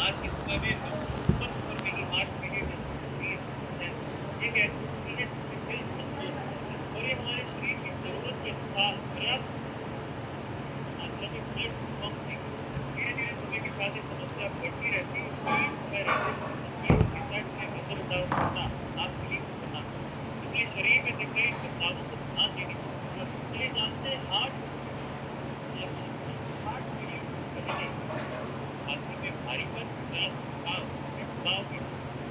आज के समय में हम कम उम्र में ही हार्ट फेलियर जैसी गंभीर समस्या एक ऐसी चीज़ है जिससे कई कमज़ोर होते हैं और ये हमारे शरीर की ज़रूरत के अनुसार पर्याप्त मात्रा में ब्लड पंप नहीं करता। धीरे-धीरे समय के साथ ये समस्या बढ़ती रहती है। शरीर समय रहते ये 60 में नज़रअंदाज करना आपके लिए खतरनाक है। इसलिए शरीर में दिख रहे इन बदलावों को ध्यान देने की ज़रूरत है। चलिए जानते हैं लक्षण क्या है? हार्ट फेलियर के पहले छाती में भारीपन या थकान या दबाव की स्थिति।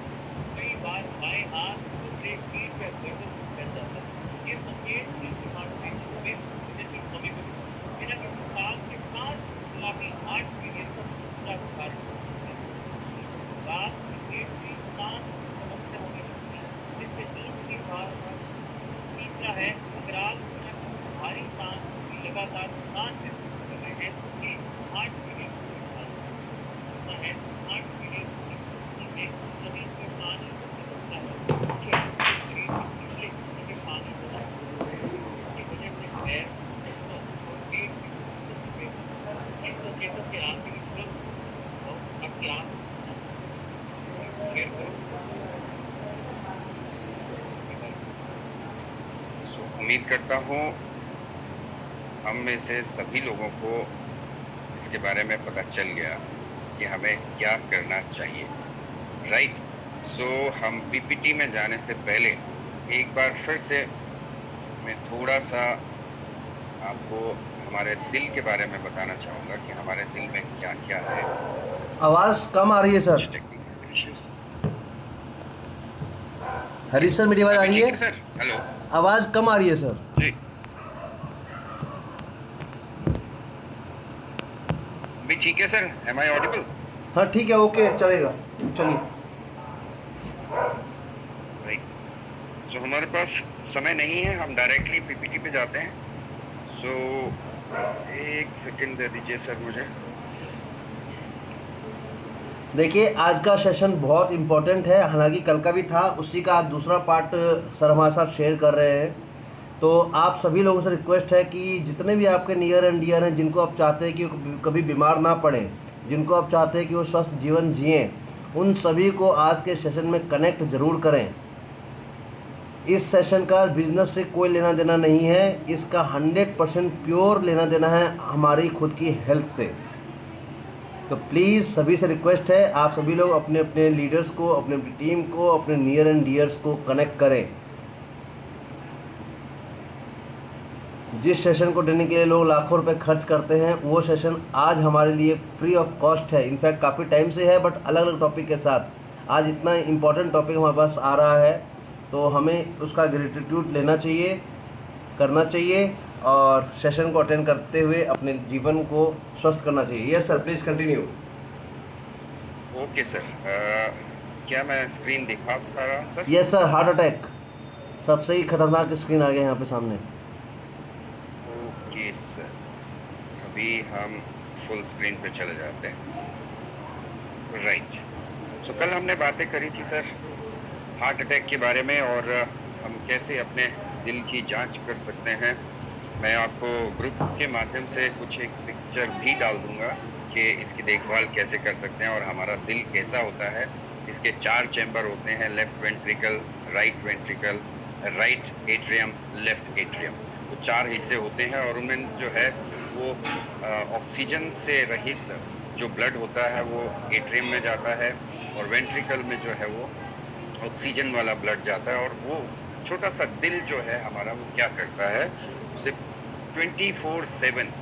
कई बार बाएँ हाथ से पीठ या गर्दन फैल जाता है। ये संकेत दिल की मांसपेशियों में ऑक्सीजन की कमी को दिखाते हैं। बिना किसी काम के साथ गुलामी हार्ट फेलियर का दूसरा कारण हो सकता है। रात में पेट में शांत समस्या होने लगती है जिससे नींद की बार-बार। तीसरा है अगर आप बिना किसी भारी सांस की लगातार सांस महसूस कर रहे हैं तो ये हार्ट फेलियर का इशारा होता है। हार्ट फेलियर की स्थिति में शरीर में पानी जमने लगता है। मुख्य रूप से शरीर के निचले हिस्से में पानी जमा होता है जिसकी वजह से पैर, घुटनों और पेट में सूजन दिखाई देती है। इन संकेतों के आते ही तुरंत और आपकी आँख शेयर करें इसके बारे में। उम्मीद करता हूँ हम में से सभी लोगों को इसके बारे में पता चल गया कि हमें क्या करना चाहिए, राइट? सो हम पीपीटी में जाने से पहले एक बार फिर से मैं थोड़ा सा आपको हमारे दिल के बारे में बताना चाहूँगा कि हमारे दिल में क्या-क्या है। आवाज़ कम आ रही है कुछ sir. Technical issues. Harish sir, मेरी आवाज़ आ अभी रही ठीक है? है सर? हेलो? आवाज़ कम आ रही है सर। जी। अभी ठीक है सर? M I audible? हाँ ठीक है, ओके चलेगा। चलिए। राइट। सो हमारे पास समय नहीं है, हम डायरेक्टली पीपीटी पे जाते हैं। सो एक सेकंड दे दीजिए सर मुझे। देखिए, आज का सेशन बहुत इम्पोर्टेंट है, हालांकि कल का भी था, उसी का आज दूसरा पार्ट सर हमारे साथ शेयर कर रहे हैं। तो आप सभी लोगों से रिक्वेस्ट है कि जितने भी आपके नियर एंड डियर हैं, जिनको आप चाहते हैं कि वो कभी बीमार ना पड़े, जिनको आप चाहते हैं कि वो स्वस्थ जीवन जिएं, उन सभी को आज के सेशन में कनेक्ट ज़रूर करें। इस सेशन का बिजनेस से कोई लेना देना नहीं है, इसका 100% प्योर लेना देना है हमारी खुद की हेल्थ से। तो प्लीज़ सभी से रिक्वेस्ट है, आप सभी लोग अपने अपने लीडर्स को, अपने अपनी टीम को, अपने नियर एंड डियर्स को कनेक्ट करें। जिस सेशन को देने के लिए लोग लाखों रुपए खर्च करते हैं, वो सेशन आज हमारे लिए फ्री ऑफ कॉस्ट है। इनफैक्ट काफ़ी टाइम से है, बट अलग अलग टॉपिक के साथ। आज इतना इम्पोर्टेंट टॉपिक हमारे पास आ रहा है, तो हमें उसका ग्रेटिट्यूड लेना चाहिए, करना चाहिए, और सेशन को अटेंड करते हुए अपने जीवन को स्वस्थ करना चाहिए। Yes sir, please continue. Okay sir. क्या मैं स्क्रीन दिखा पा रहा हूँ sir? Yes sir, heart attack सबसे ही खतरनाक स्क्रीन आ गया यहाँ पे सामने। ओके सर, अभी हम फुल स्क्रीन पे चले जाते हैं। राइट। सो कल हमने बातें करी थी सर हार्ट अटैक के बारे में और हम कैसे अपने दिल की जांच कर सकते हैं। मैं आपको ग्रुप के माध्यम से कुछ एक पिक्चर भी डाल दूंगा कि इसकी देखभाल कैसे कर सकते हैं और हमारा दिल कैसा होता है। इसके 4 चैम्बर होते हैं, left ventricle, right ventricle, right atrium, left atrium. वो 4 हिस्से होते हैं और उनमें जो है वो ऑक्सीजन से रहित जो ब्लड होता है वो एट्रियम में जाता है और वेंट्रिकल में जो है वो ऑक्सीजन वाला ब्लड जाता है। और वो छोटा सा दिल जो है हमारा वो क्या करता है, उसे 24/7,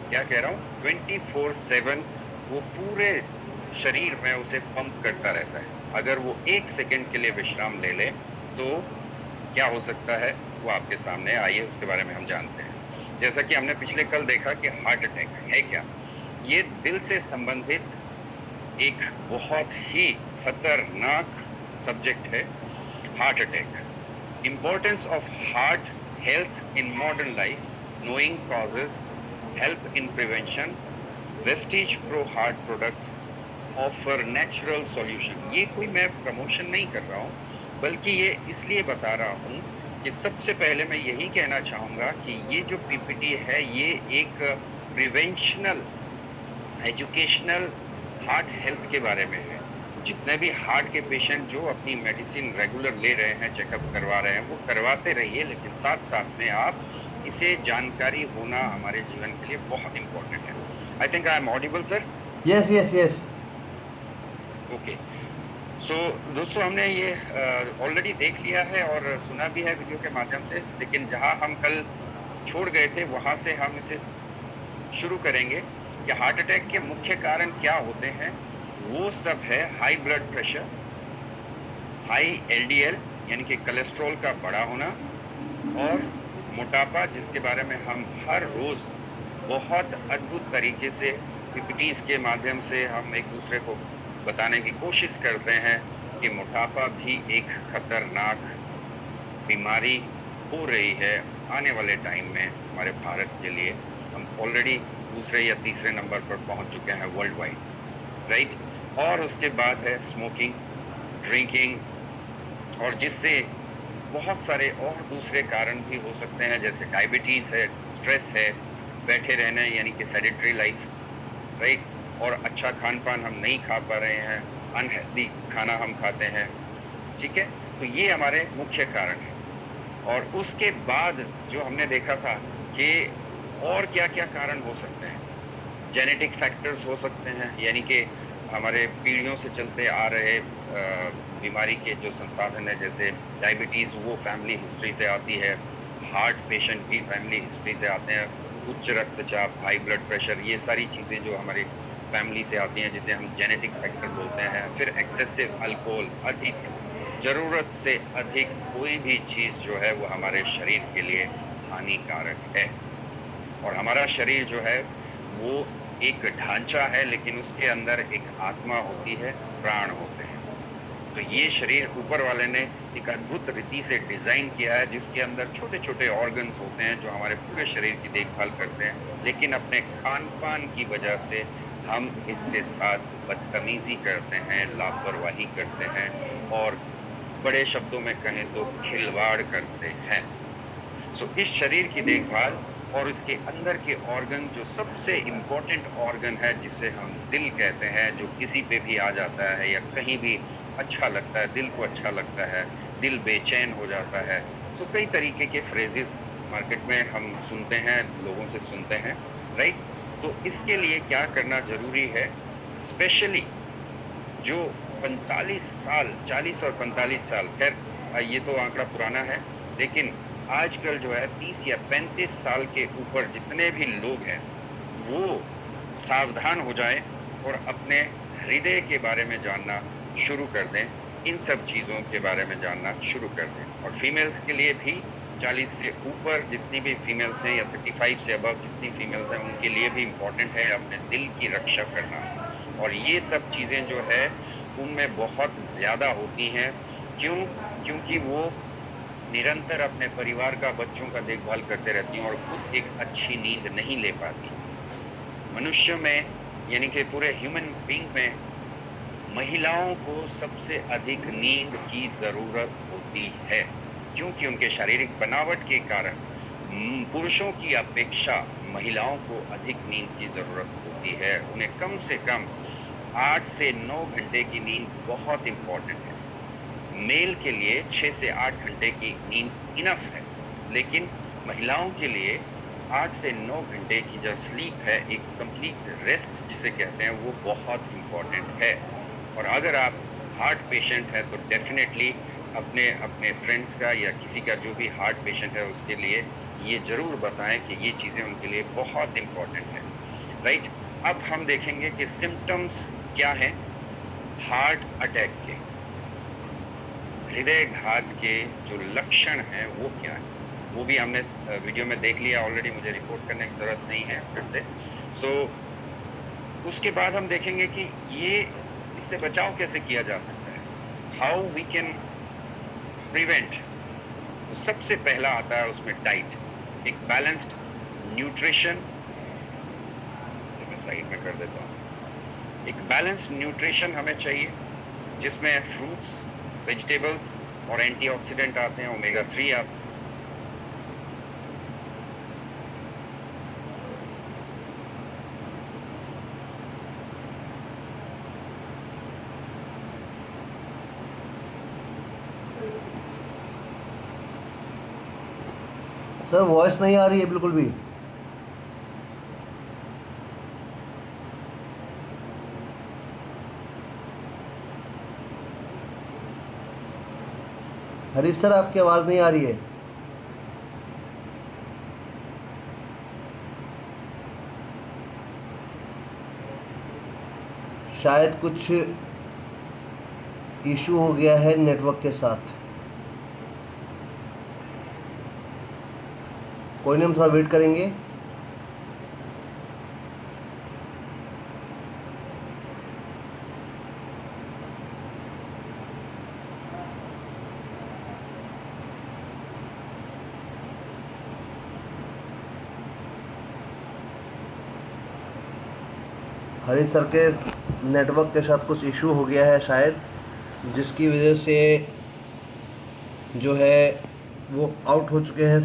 क्या कह रहा हूँ, 24/7 वो पूरे शरीर में उसे पंप करता रहता है। अगर वो 1 सेकंड के लिए विश्राम ले ले तो क्या हो सकता है वो आपके सामने, आइए उसके बारे में हम जानते हैं। जैसा कि हमने पिछले कल देखा कि हार्ट अटैक है क्या, ये दिल से संबंधित एक बहुत ही खतरनाक सब्जेक्ट है heart attack. Importance of heart health in modern life, knowing causes, help in prevention, Vestige pro heart products offer natural solution. ये कोई मैं प्रमोशन नहीं कर रहा हूँ, बल्कि ये इसलिए बता रहा हूँ कि सबसे पहले मैं यही कहना चाहूँगा कि ये जो पीपीटी है ये एक प्रिवेंशनल एजुकेशनल हार्ट हेल्थ के बारे में है। जितने भी हार्ट के पेशेंट जो अपनी मेडिसिन रेगुलर ले रहे हैं, चेकअप करवा रहे हैं, वो करवाते रहिए, लेकिन साथ-साथ में आप इसे जानकारी होना हमारे जीवन के लिए बहुत इम्पोर्टेंट है। I think I am audible sir? Yes yes yes. Okay. So दोस्तों, हमने ये ऑलरेडी देख लिया है और सुना भी है वीडियो के माध्यम से, लेकिन जहाँ हम कल छोड़ गए थे वहाँ से हम इसे शुरू करेंगे कि हार्ट अटैक के मुख्य कारण क्या होते हैं। वो सब है high blood pressure, high LDL यानी कि कोलेस्ट्रॉल का बड़ा होना, और मोटापा, जिसके बारे में हम हर रोज बहुत अद्भुत तरीके से पीपीटीज के माध्यम से हम एक दूसरे को बताने की कोशिश करते हैं कि मोटापा भी एक खतरनाक बीमारी हो रही है आने वाले टाइम में हमारे भारत के लिए। हम ऑलरेडी दूसरे या तीसरे नंबर पर पहुंच चुके हैं वर्ल्ड वाइड, राइट। और उसके बाद है स्मोकिंग, ड्रिंकिंग, और जिससे बहुत सारे और दूसरे कारण भी हो सकते हैं, जैसे डायबिटीज़ है, स्ट्रेस है, बैठे रहना यानी कि सेडेंटरी लाइफ, राइट। और अच्छा खान पान हम नहीं खा पा रहे हैं, अनहेल्दी खाना हम खाते हैं, ठीक है। तो ये हमारे मुख्य कारण हैं। और उसके बाद जो हमने देखा था कि और क्या क्या कारण हो सकते हैं, जेनेटिक फैक्टर्स हो सकते हैं, यानी कि हमारे पीढ़ियों से चलते आ रहे बीमारी के जो संसाधन है, जैसे डायबिटीज़ वो फैमिली हिस्ट्री से आती है, हार्ट पेशेंट भी फैमिली हिस्ट्री से आते हैं, उच्च रक्तचाप, हाई ब्लड प्रेशर, ये सारी चीज़ें जो हमारी फैमिली से आती हैं, जिसे हम जेनेटिक फैक्टर बोलते हैं। फिर एक्सेसिव अल्कोहल, अधिक ज़रूरत से अधिक कोई भी चीज़ जो है वो हमारे शरीर के लिए हानिकारक है। और हमारा शरीर जो है वो एक ढांचा है, लेकिन उसके अंदर एक आत्मा होती है, प्राण होते हैं। तो ये शरीर ऊपर वाले ने एक अद्भुत रीति से डिजाइन किया है, जिसके अंदर छोटे छोटे ऑर्गन्स होते हैं जो हमारे पूरे शरीर की देखभाल करते हैं, लेकिन अपने खान पान की वजह से हम इसके साथ बदतमीजी करते हैं, लापरवाही करते हैं, और बड़े शब्दों में कहें तो खिलवाड़ करते हैं। सो इस शरीर की देखभाल और इसके अंदर के ऑर्गन, जो सबसे इम्पोर्टेंट ऑर्गन है जिसे हम दिल कहते हैं, जो किसी पे भी आ जाता है या कहीं भी अच्छा लगता है, दिल को अच्छा लगता है, दिल बेचैन हो जाता है। सो कई तरीके के फ्रेजेस मार्केट में हम सुनते हैं, लोगों से सुनते हैं, राइट। तो इसके लिए क्या करना जरूरी है, स्पेशली जो 45 साल, 40 और 45 साल, खैर ये तो आंकड़ा पुराना है, लेकिन आजकल जो है 30 या 35 साल के ऊपर जितने भी लोग हैं वो सावधान हो जाएं और अपने हृदय के बारे में जानना शुरू कर दें, इन सब चीज़ों के बारे में जानना शुरू कर दें। और फीमेल्स के लिए भी 40 से ऊपर जितनी भी फीमेल्स हैं, या 35 से अबव जितनी फीमेल्स हैं, उनके लिए भी इम्पोर्टेंट है अपने दिल की रक्षा करना। और ये सब चीज़ें जो है उनमें बहुत ज़्यादा होती हैं। क्यों? क्योंकि वो निरंतर अपने परिवार का, बच्चों का देखभाल करते रहती हैं और खुद एक अच्छी नींद नहीं ले पाती। मनुष्य में, यानी कि पूरे ह्यूमन बीइंग में, महिलाओं को सबसे अधिक नींद की ज़रूरत होती है, क्योंकि उनके शारीरिक बनावट के कारण पुरुषों की अपेक्षा महिलाओं को अधिक नींद की ज़रूरत होती है। उन्हें कम से कम 8 से 9 घंटे की नींद बहुत इम्पोर्टेंट है। मेल के लिए 6 से 8 घंटे की नींद इनफ है, लेकिन महिलाओं के लिए 8 से 9 घंटे की जो स्लीप है, एक कंप्लीट रेस्ट जिसे कहते हैं, वो बहुत इम्पोर्टेंट है। और अगर आप हार्ट पेशेंट हैं तो डेफिनेटली अपने अपने फ्रेंड्स का या किसी का जो भी हार्ट पेशेंट है उसके लिए ये ज़रूर बताएं कि ये चीज़ें उनके लिए बहुत इम्पोर्टेंट है, राइट। अब हम देखेंगे कि सिम्टम्स क्या हैं हार्ट अटैक के, हृदय घात के जो लक्षण हैं वो क्या है, वो भी हमने वीडियो में देख लिया ऑलरेडी, मुझे रिपोर्ट करने की ज़रूरत नहीं है फिर से। सो उसके बाद हम देखेंगे कि ये इससे बचाव कैसे किया जा सकता है, हाउ वी कैन प्रिवेंट। तो सबसे पहला आता है उसमें डाइट, एक बैलेंस्ड न्यूट्रिशन, मैं साइड में कर देता हूँ। एक बैलेंस्ड न्यूट्रिशन हमें चाहिए जिसमें फ्रूट्स, वेजिटेबल्स और एंटीऑक्सीडेंट आते हैं, ओमेगा 3 आते हैं। सर वॉइस नहीं आ रही है बिल्कुल भी। हरीश सर आपकी आवाज़ नहीं आ रही है। शायद कुछ इशू हो गया है नेटवर्क के साथ। कोई नहीं, हम थोड़ा वेट करेंगे। हरीश सर के नेटवर्क के साथ कुछ इशू हो गया है शायद, जिसकी वजह से जो है वो आउट हो चुके हैं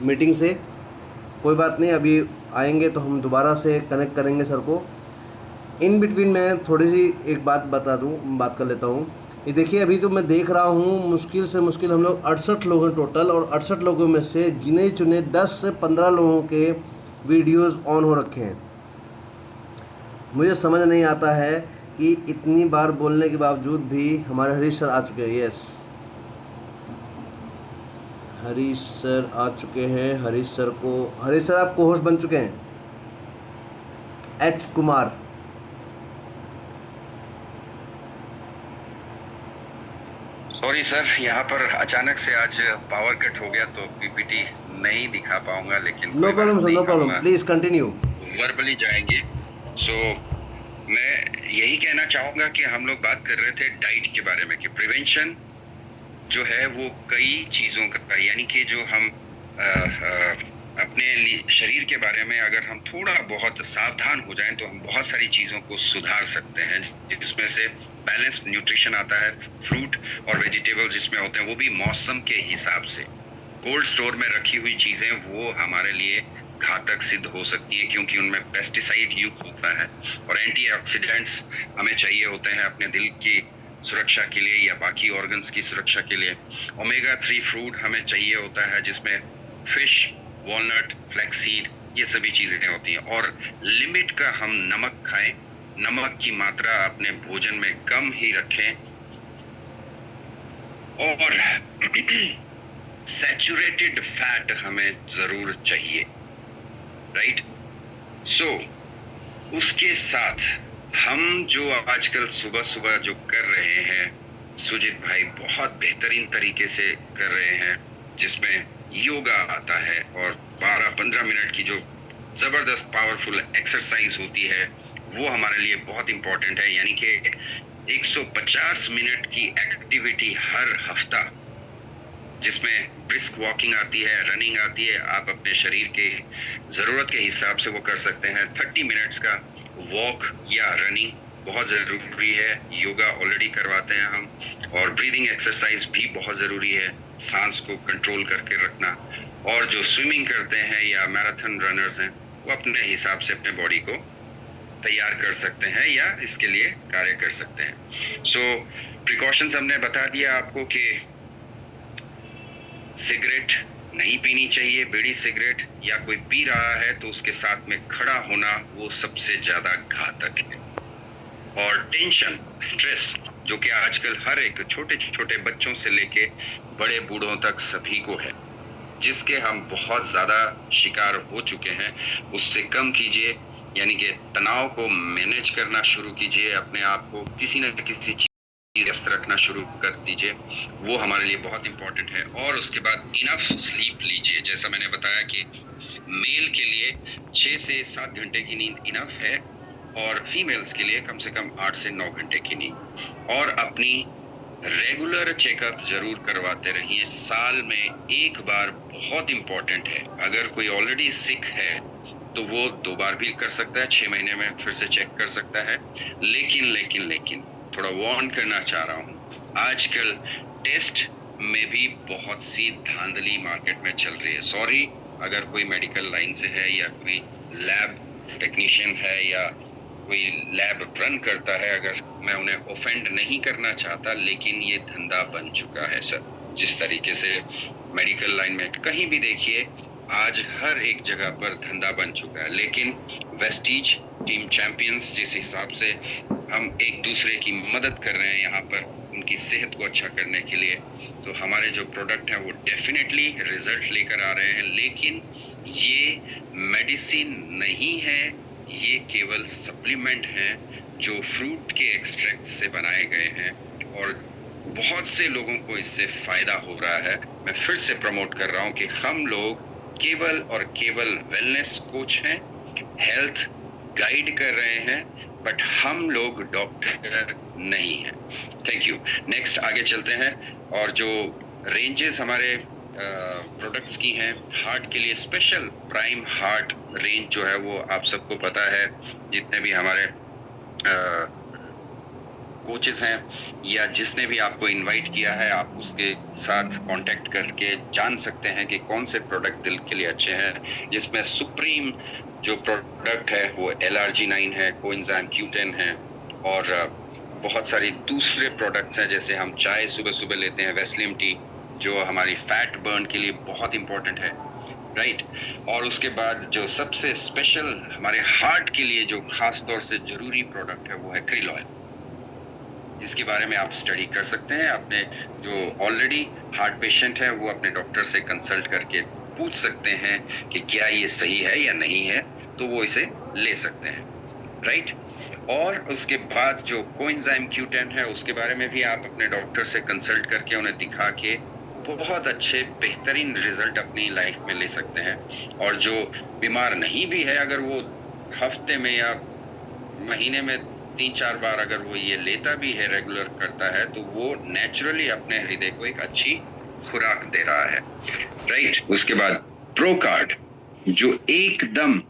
मीटिंग से। कोई बात नहीं, अभी आएंगे तो हम दोबारा से कनेक्ट करेंगे सर को। इन बिटवीन मैं थोड़ी सी एक बात कर लेता हूँ। ये देखिए, अभी तो मैं देख रहा हूँ मुश्किल से मुश्किल हम लोग 68 लोग हैं टोटल, और 68 लोगों में से गिने चुने 10 से 15 लोगों के वीडियोज़ ऑन हो रखे हैं। मुझे समझ नहीं आता है कि इतनी बार बोलने के बावजूद भी हमारे हरीश सर आ चुके हैं। यस, हरीश सर आ चुके हैं। हरीश सर आप को होस्ट बन चुके हैं। एच कुमार, सॉरी सर, यहाँ पर अचानक से आज पावर कट हो गया तो पीपीटी नहीं दिखा पाऊंगा, लेकिन no problem sir, no problem, please continue. Verbally जाएंगे। सो मैं यही कहना चाहूँगा कि हम लोग बात कर रहे थे डाइट के बारे में कि प्रिवेंशन जो है वो कई चीज़ों का, यानी कि जो हम अपने शरीर के बारे में अगर हम थोड़ा बहुत सावधान हो जाएं तो हम बहुत सारी चीज़ों को सुधार सकते हैं, जिसमें से बैलेंस्ड न्यूट्रिशन आता है, फ्रूट और वेजिटेबल जिसमें होते हैं वो भी मौसम के हिसाब से। कोल्ड स्टोर में रखी हुई चीज़ें वो हमारे लिए घातक सिद्ध हो सकती है क्योंकि उनमें पेस्टिसाइड युक्त होता है, और एंटीऑक्सीडेंट्स हमें चाहिए होते हैं अपने दिल की सुरक्षा के लिए या बाकी ऑर्गन्स की सुरक्षा के लिए। ओमेगा 3 फ्रूट हमें चाहिए होता है जिसमें फिश, वॉलनट, फ्लैक्सीड, ये सभी चीजें होती हैं। और लिमिट का हम नमक खाएं, नमक की मात्रा अपने भोजन में कम ही रखें, और सैचुरेटेड फैट हमें जरूर चाहिए, राइट। सो उसके साथ हम जो आजकल सुबह सुबह जो कर रहे हैं, सुजीत भाई बहुत बेहतरीन तरीके से कर रहे हैं, जिसमें योगा आता है और 12-15 मिनट की जो जबरदस्त पावरफुल एक्सरसाइज होती है वो हमारे लिए बहुत इंपॉर्टेंट है। यानी कि 150 मिनट की एक्टिविटी हर हफ्ता, जिसमें ब्रिस्क वॉकिंग आती है, रनिंग आती है, आप अपने शरीर के ज़रूरत के हिसाब से वो कर सकते हैं। 30 मिनट्स का वॉक या रनिंग बहुत ज़रूरी है। योगा ऑलरेडी करवाते हैं हम, और ब्रीदिंग एक्सरसाइज भी बहुत ज़रूरी है, सांस को कंट्रोल करके रखना। और जो स्विमिंग करते हैं या मैराथन रनर्स हैं वो अपने हिसाब से अपने बॉडी को तैयार कर सकते हैं या इसके लिए कार्य कर सकते हैं। सो प्रिकॉशंस हमने बता दिया आपको कि सिगरेट नहीं पीनी चाहिए, बीड़ी सिगरेट, या कोई पी रहा है तो उसके साथ में खड़ा होना वो सबसे ज्यादा घातक है। और टेंशन, स्ट्रेस, जो कि आजकल हर एक छोटे छोटे बच्चों से लेके बड़े बूढ़ों तक सभी को है, जिसके हम बहुत ज्यादा शिकार हो चुके हैं, उससे कम कीजिए। यानी कि तनाव को मैनेज करना शुरू कीजिए, अपने आप को किसी न किसी व्यस्त रखना शुरू कर दीजिए, वो हमारे लिए बहुत इंपॉर्टेंट है। और उसके बाद इनफ स्लीप लीजिए। जैसा मैंने बताया कि मेल के लिए 6 से 7 घंटे की नींद इनफ है, और फीमेल्स के लिए कम से कम 8 से 9 घंटे की नींद। और अपनी रेगुलर चेकअप जरूर करवाते रहिए, साल में एक बार, बहुत इंपॉर्टेंट है। अगर कोई ऑलरेडी सिक है तो वो 2 बार भी कर सकता है, 6 महीने में फिर से चेक कर सकता है। लेकिन थोड़ा वार्न करना चाह रहा हूँ, आजकल टेस्ट में भी बहुत सी धांधली मार्केट में चल रही है। सॉरी अगर कोई मेडिकल लाइन से है या कोई लैब टेक्नीशियन है या कोई लैब रन करता है, अगर मैं उन्हें ऑफेंड नहीं करना चाहता, लेकिन ये धंधा बन चुका है सर। जिस तरीके से मेडिकल लाइन में कहीं भी देखिए आज हर एक जगह पर धंधा बन चुका है, लेकिन वेस्टीज टीम चैंपियंस जिस हिसाब से हम एक दूसरे की मदद कर रहे हैं यहाँ पर उनकी सेहत को अच्छा करने के लिए, तो हमारे जो प्रोडक्ट हैं वो डेफिनेटली रिजल्ट लेकर आ रहे हैं। लेकिन ये मेडिसिन नहीं है, ये केवल सप्लीमेंट हैं जो फ्रूट के एक्सट्रैक्ट से बनाए गए हैं और बहुत से लोगों को इससे फायदा हो रहा है। मैं फिर से प्रमोट कर रहा हूँ कि हम लोग केवल और केवल वेलनेस कोच हैं, हेल्थ गाइड कर रहे हैं, बट हम लोग डॉक्टर नहीं हैं। Thank you. नेक्स्ट आगे चलते हैं और जो रेंजेस हमारे प्रोडक्ट्स की हैं हार्ट के लिए, स्पेशल प्राइम हार्ट रेंज जो है वो आप सबको पता है, जितने भी हमारे कोचेस हैं या जिसने भी आपको इनवाइट किया है, आप उसके साथ कांटेक्ट करके जान सकते हैं कि कौन से प्रोडक्ट दिल के लिए अच्छे हैं। जिसमें सुप्रीम जो प्रोडक्ट है वो LRG9 है, कोएंजाइम Q10 है और बहुत सारी दूसरे प्रोडक्ट्स हैं। जैसे हम चाय सुबह सुबह लेते हैं, वेस्लियम टी जो हमारी फैट बर्न के लिए बहुत इंपॉर्टेंट है, राइट। और उसके बाद जो सबसे स्पेशल हमारे हार्ट के लिए जो खास तौर से जरूरी प्रोडक्ट है वो है krill ऑयल। इसके बारे में आप स्टडी कर सकते हैं। अपने जो ऑलरेडी हार्ट पेशेंट है वो अपने डॉक्टर से कंसल्ट करके पूछ सकते हैं कि क्या ये सही है या नहीं है, तो वो इसे ले सकते हैं, राइट। और उसके बाद जो कोएंजाइम Q10 है उसके बारे में भी आप अपने डॉक्टर से कंसल्ट करके उन्हें दिखा के बहुत अच्छे बेहतरीन रिजल्ट अपनी लाइफ में ले सकते हैं। और जो बीमार नहीं भी है, अगर वो हफ्ते में या महीने में 3-4 बार अगर वो ये लेता भी है, रेगुलर करता है, तो वो नेचुरली अपने हृदय को एक अच्छी खुराक दे रहा है, राइट। उसके बाद प्रो कार्ड जो एकदम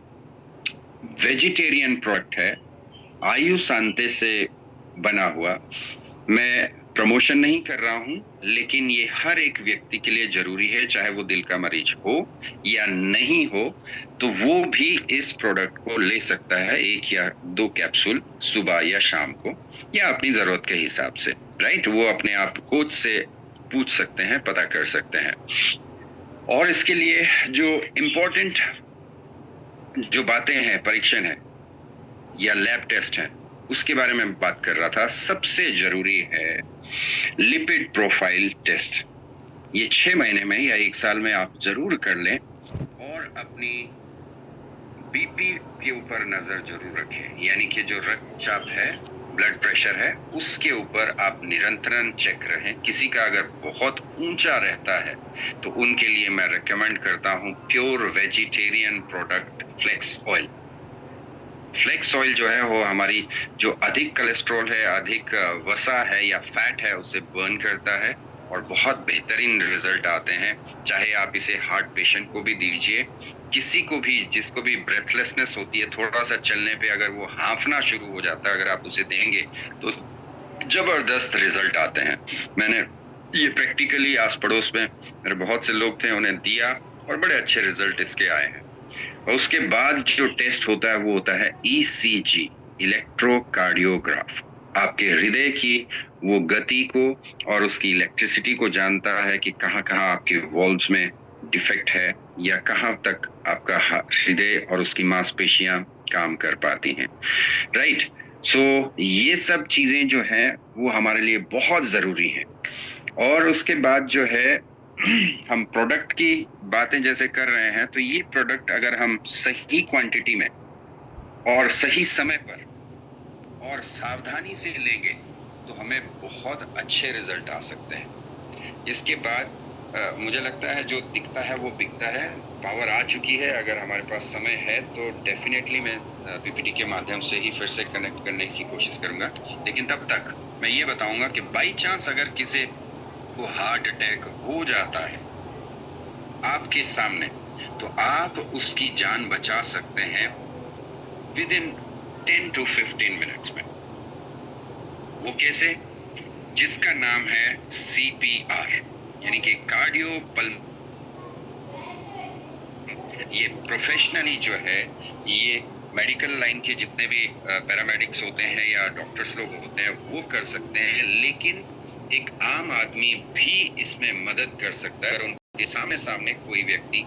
वेजिटेरियन प्रोडक्ट है, आयु शांति से बना हुआ। मैं प्रमोशन नहीं कर रहा हूं, लेकिन ये हर एक व्यक्ति के लिए जरूरी है, चाहे वो दिल का मरीज हो या नहीं हो, तो वो भी इस प्रोडक्ट को ले सकता है 1 या 2 कैप्सूल सुबह या शाम को, या अपनी जरूरत के हिसाब से, राइट। वो अपने आप कोच से पूछ सकते हैं, पता कर सकते हैं। और इसके लिए जो इम्पोर्टेंट जो बातें हैं, परीक्षण है या लैब टेस्ट है, उसके बारे में बात कर रहा था। सबसे जरूरी है लिपिड प्रोफाइल टेस्ट। ये 6 महीने में या 1 साल में आप जरूर कर लें और अपनी बीपी के ऊपर नजर जरूर रखें, यानी कि जो रक्तचाप है, ब्लड प्रेशर है, उसके ऊपर आप निरंतरन चेक रहें। किसी का अगर बहुत ऊंचा रहता है तो उनके लिए मैं रेकमेंड करता हूं pure vegetarian product flax oil. Flax oil जो है वो हमारी जो अधिक कोलेस्ट्रॉल है, अधिक वसा है या फैट है, उसे बर्न करता है और बहुत बेहतरीन रिजल्ट आते हैं। चाहे आप इसे हार्ट पेशेंट को भी दीजिए, किसी को भी जिसको भी ब्रेथलेसनेस होती है, थोड़ा सा चलने पे अगर वो हांफना शुरू हो जाता है, अगर आप उसे देंगे तो जबरदस्त रिजल्ट आते हैं। मैंने ये प्रैक्टिकली आस पड़ोस में मेरे बहुत से लोग थे, उन्हें दिया और बड़े अच्छे रिजल्ट इसके आए हैं। और उसके बाद जो टेस्ट होता है वो होता है ECG, इलेक्ट्रोकार्डियोग्राफ। आपके हृदय की वो गति को और उसकी इलेक्ट्रिसिटी को जानता है कि कहाँ कहाँ आपके वॉल्व्स में डिफेक्ट है या कहाँ तक आपका हृदय और उसकी मांसपेशियां काम कर पाती हैं, राइट। सो ये सब चीजें जो है वो हमारे लिए बहुत जरूरी हैं। और उसके बाद जो है हम प्रोडक्ट की बातें जैसे कर रहे हैं, तो ये प्रोडक्ट अगर हम सही क्वांटिटी में और सही समय पर और सावधानी से लेंगे तो हमें बहुत अच्छे रिजल्ट आ सकते हैं। इसके बाद मुझे लगता है जो दिखता है वो बिकता है, पावर आ चुकी है। अगर हमारे पास समय है तो डेफिनेटली मैं PPT के माध्यम से ही फिर से कनेक्ट करने की कोशिश करूंगा। लेकिन तब तक मैं ये बताऊंगा कि बाई चांस अगर किसी को हार्ट अटैक हो जाता है आपके सामने, तो आप उसकी जान बचा सकते हैं विद इन 10 to 15 मिनट्स में। वो कैसे? जिसका नाम है CPR, यानी कि कार्डियो। ये प्रोफेशनली जो है ये मेडिकल लाइन के जितने भी पैरामेडिक्स होते हैं या डॉक्टर्स लोग होते हैं वो कर सकते हैं, लेकिन एक आम आदमी भी इसमें मदद कर सकता है अगर उनके सामने सामने कोई व्यक्ति